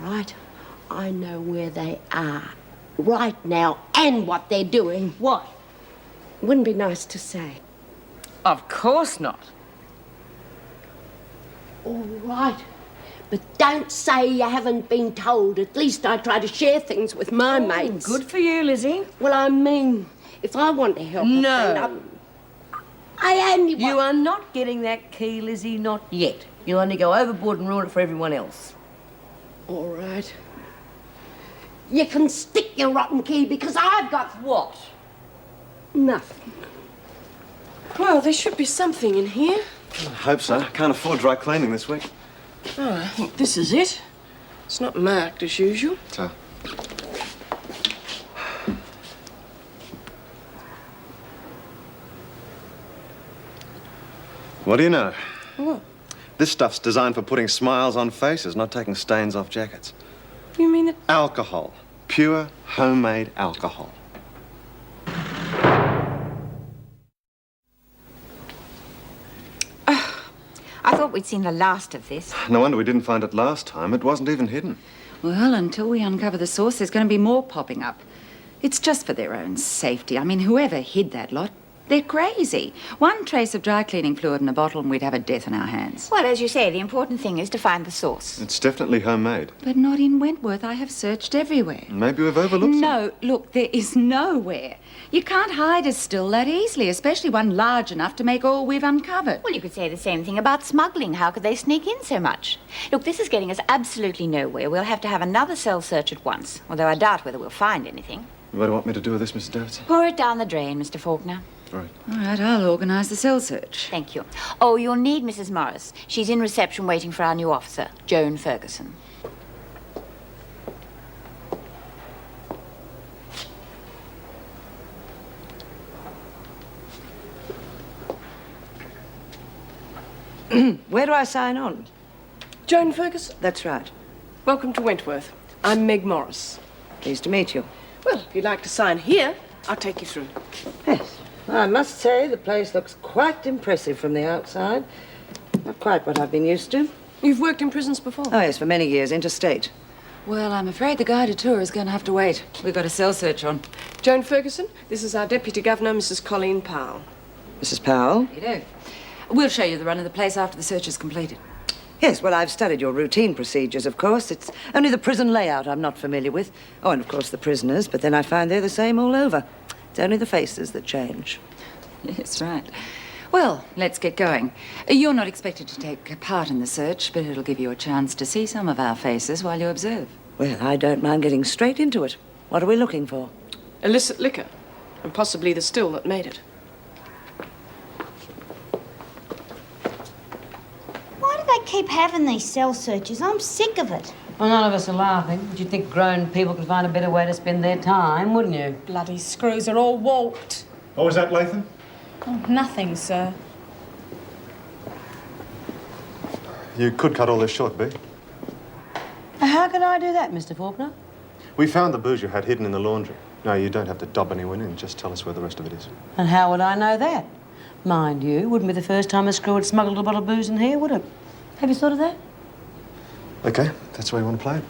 right. I know where they are right now and what they're doing. What? Wouldn't be nice to say. Of course not. All right. But don't say you haven't been told. At least I try to share things with my mates. Good for you, Lizzie. Well, I mean, if I want to help No. a friend, I only want... You are not getting that key, Lizzie, not yet. You'll only go overboard and ruin it for everyone else. All right. You can stick your rotten key because I've got... What? Nothing. Well, there should be something in here. I hope so. Can't afford dry cleaning this week. Oh, I think this is it. It's not marked as usual. So. What do you know? What? This stuff's designed for putting smiles on faces, not taking stains off jackets. You mean it? Alcohol. Pure, homemade alcohol. I thought we'd seen the last of this. No wonder we didn't find it last time. It wasn't even hidden. Well, until we uncover the source, there's going to be more popping up. It's just for their own safety. I mean, whoever hid that lot, they're crazy. One trace of dry cleaning fluid in a bottle and we'd have a death on our hands. Well, as you say, the important thing is to find the source. It's definitely homemade. But not in Wentworth. I have searched everywhere. Maybe we've overlooked No, look, there is nowhere. You can't hide a still that easily, especially one large enough to make all we've uncovered. Well, you could say the same thing about smuggling. How could they sneak in so much? Look, this is getting us absolutely nowhere. We'll have to have another cell search at once, although I doubt whether we'll find anything. What do you want me to do with this, Mrs. Davidson? Pour it down the drain, Mr. Faulkner. Right. All right, I'll organise the cell search. Thank you. Oh, you'll need Mrs. Morris. She's in reception waiting for our new officer, Joan Ferguson. Where do I sign on? Joan Ferguson. That's right. Welcome to Wentworth. I'm Meg Morris. Pleased to meet you. Well, if you'd like to sign here, I'll take you through. Yes. I must say the place looks quite impressive from the outside. Not quite what I've been used to. You've worked in prisons before? Oh, yes, for many years, interstate. Well, I'm afraid the guided tour is going to have to wait. We've got a cell search on. Joan Ferguson, this is our Deputy Governor, Mrs. Colleen Powell. Mrs. Powell? You do. We'll show you the run of the place after the search is completed. Yes, well, I've studied your routine procedures, of course. It's only the prison layout I'm not familiar with. Oh, and of course the prisoners, but then I find they're the same all over. It's only the faces that change. Yes, right. Well, let's get going. You're not expected to take part in the search, but it'll give you a chance to see some of our faces while you observe. Well, I don't mind getting straight into it. What are we looking for? Illicit liquor, and possibly the still that made it. Why do they keep having these cell searches? I'm sick of it. Well, none of us are laughing. But you'd think grown people could find a better way to spend their time, wouldn't you? Bloody screws are all warped. What was that, Latham? Oh, nothing, sir. You could cut all this short, B. How could I do that, Mr. Faulkner? We found the booze you had hidden in the laundry. No, you don't have to dob anyone in. Just tell us where the rest of it is. And how would I know that? Mind you, wouldn't be the first time a screw had smuggled a bottle of booze in here, would it? Have you thought of that? Okay, that's the way you want to play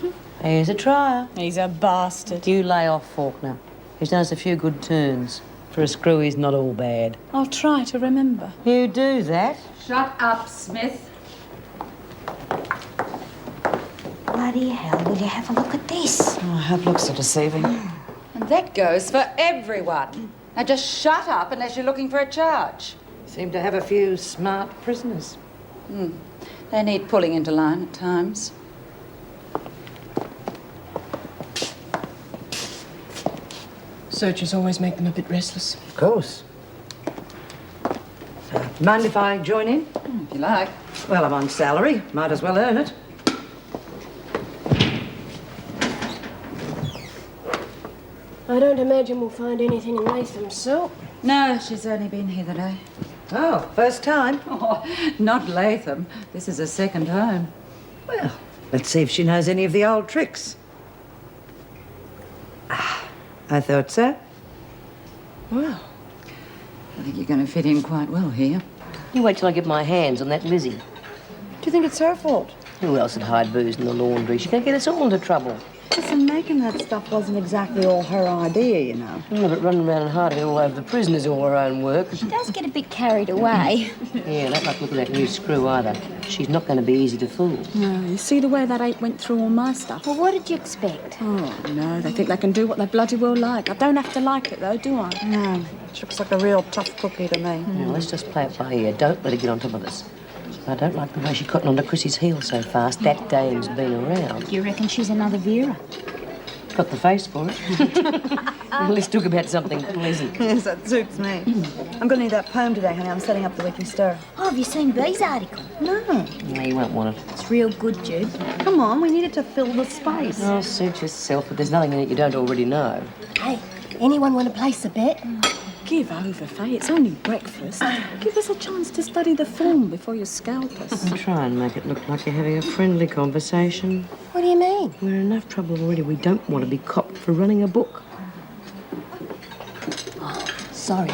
it. Here's a trier. He's a bastard. You lay off, Faulkner. He's done us a few good turns. For a screw, he's not all bad. I'll try to remember. You do that? Shut up, Smith. Bloody hell, will you have a look at this? Oh, I hope looks so deceiving. And that goes for everyone. Now just shut up unless you're looking for a charge. Seem to have a few smart prisoners. They need pulling into line at times. Searchers always make them a bit restless. Of course. Mind if I join in? If you like. Well, I'm on salary. Might as well earn it. I don't imagine we'll find anything in Latham's cell. No, she's only been here the day. Oh, first time? Oh, not Latham. This is a second home. Well, let's see if she knows any of the old tricks. I thought so. Well, I think you're going to fit in quite well here. You wait till I get my hands on that Lizzie. do you think it's her fault? Who else would hide booze in the laundry? She's going to get us all into trouble. Listen, making that stuff wasn't exactly all her idea, you know. Yeah, but running around and hiding it all over the prison is all her own work. She does get a bit carried away. Yeah, don't like look at that new screw either. She's not going to be easy to fool. No, you see the way that ape went through all my stuff? Well, what did you expect? Oh, no, they think they can do what they bloody well like. I don't have to like it, though, do I? No, she looks like a real tough cookie to me. Now, let's just play it by ear. Don't let her get on top of us. I don't like the way she cottoned onto Chrissy's heels so fast. That dame's been around. You reckon she's another Vera? Got the face for it. Let's talk about something pleasant. Yes, that suits me. I'm going to need that poem today, honey. I'm setting up the Weekly Stir. Oh, have you seen B's article? No. No, you won't want it. It's real good, Jude. Come on, we need it to fill the space. Oh, suit yourself, but there's nothing in it you don't already know. Hey, anyone want to place a bet? Give over, Faye. It's only breakfast. Give us a chance to study the film before you scalp us. Try and make it look like you're having a friendly conversation. What do you mean? We're in enough trouble already. We don't want to be copped for running a book. Sorry.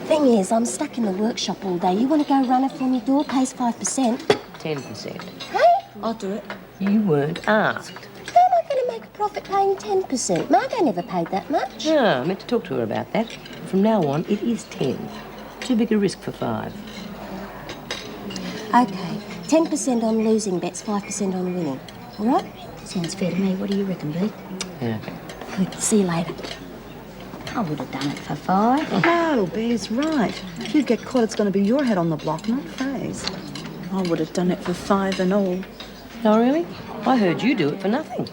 Thing is, I'm stuck in the workshop all day. You want to go run it for me? Door pays 5%. 10%. Hey? I'll do it. You weren't asked. How am I going to make a profit paying 10%? Margot never paid that much. Yeah, I meant to talk to her about that. From now on, it is 10. Too big a risk for 5. Okay, 10% on losing bets, 5% on winning. All right? Sounds fair to me. What do you reckon, B? Yeah. Good. See you later. I would have done it for 5. No, B's right. If you get caught, it's going to be your head on the block, not Faye's. I would have done it for 5 and all. Oh, really? I heard you do it for nothing.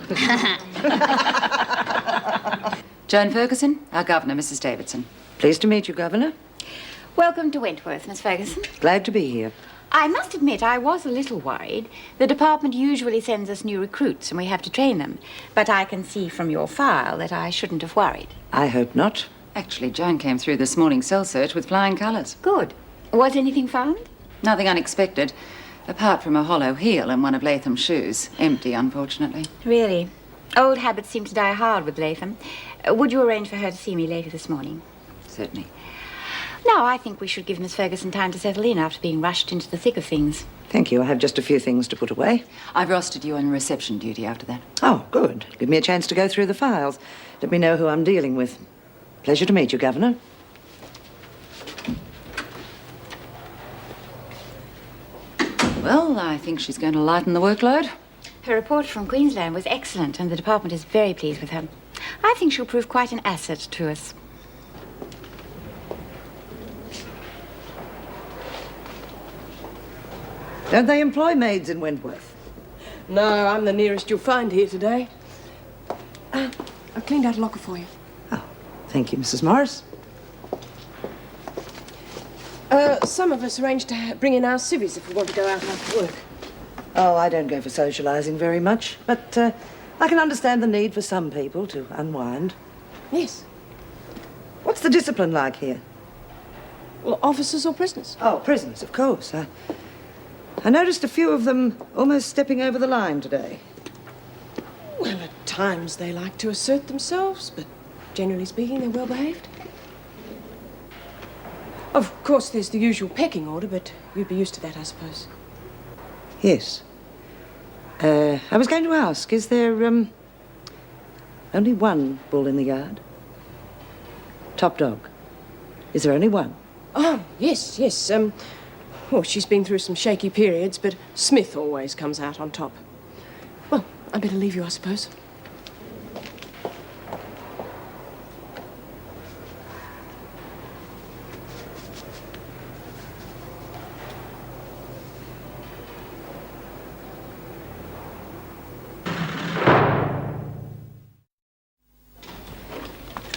Joan Ferguson, our governor, Mrs. Davidson. Pleased to meet you, Governor. Welcome to Wentworth, Miss Ferguson. Glad to be here. I must admit I was a little worried. The department usually sends us new recruits and we have to train them. But I can see from your file that I shouldn't have worried. I hope not. Actually, Joan came through this morning's cell search with flying colours. Good. Was anything found? Nothing unexpected, apart from a hollow heel and one of Latham's shoes. Empty, unfortunately. Really? Old habits seem to die hard with Latham. Would you arrange for her to see me later this morning? Certainly. Now, I think we should give Miss Ferguson time to settle in after being rushed into the thick of things. Thank you. I have just a few things to put away. I've rostered you on reception duty after that. Oh, good. Give me a chance to go through the files. Let me know who I'm dealing with. Pleasure to meet you, Governor. Well, I think she's going to lighten the workload. Her report from Queensland was excellent and the department is very pleased with her. I think she'll prove quite an asset to us. Don't they employ maids in Wentworth? No, I'm the nearest you'll find here today. I've cleaned out a locker for you. Oh, thank you, Mrs. Morris. Some of us arranged to bring in our civvies if we want to go out after work. Oh, I don't go for socialising very much, but I can understand the need for some people to unwind. Yes. What's the discipline like here? Well, officers or prisoners? Oh, prisoners, of course. I noticed a few of them almost stepping over the line today. Well, at times they like to assert themselves, but generally speaking, they're well behaved. Of course, there's the usual pecking order, but you'd be used to that, I suppose. Yes. I was going to ask, is there, only one bull in the yard? Top dog. Is there only one? Oh, yes. Well, she's been through some shaky periods, but Smith always comes out on top. Well, I'd better leave you, I suppose.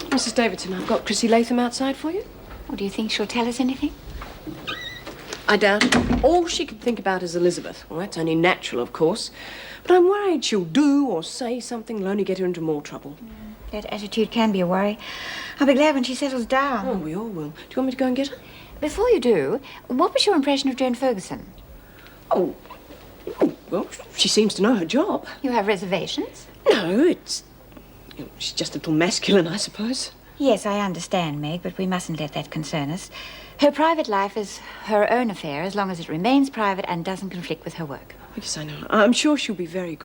Mrs. Davidson, I've got Chrissy Latham outside for you. Well, do you think she'll tell us anything? I doubt it. All she can think about is Elizabeth. Well, that's only natural, of course. But I'm worried she'll do or say something that'll only get her into more trouble. That attitude can be a worry. I'll be glad when she settles down. Oh, we all will. Do you want me to go and get her? Before you do, what was your impression of Joan Ferguson? Oh, well, she seems to know her job. You have reservations? No, she's just a little masculine, I suppose. Yes, I understand, Meg, but we mustn't let that concern us. Her private life is her own affair as long as it remains private and doesn't conflict with her work. Yes, I know. I'm sure she'll be very good.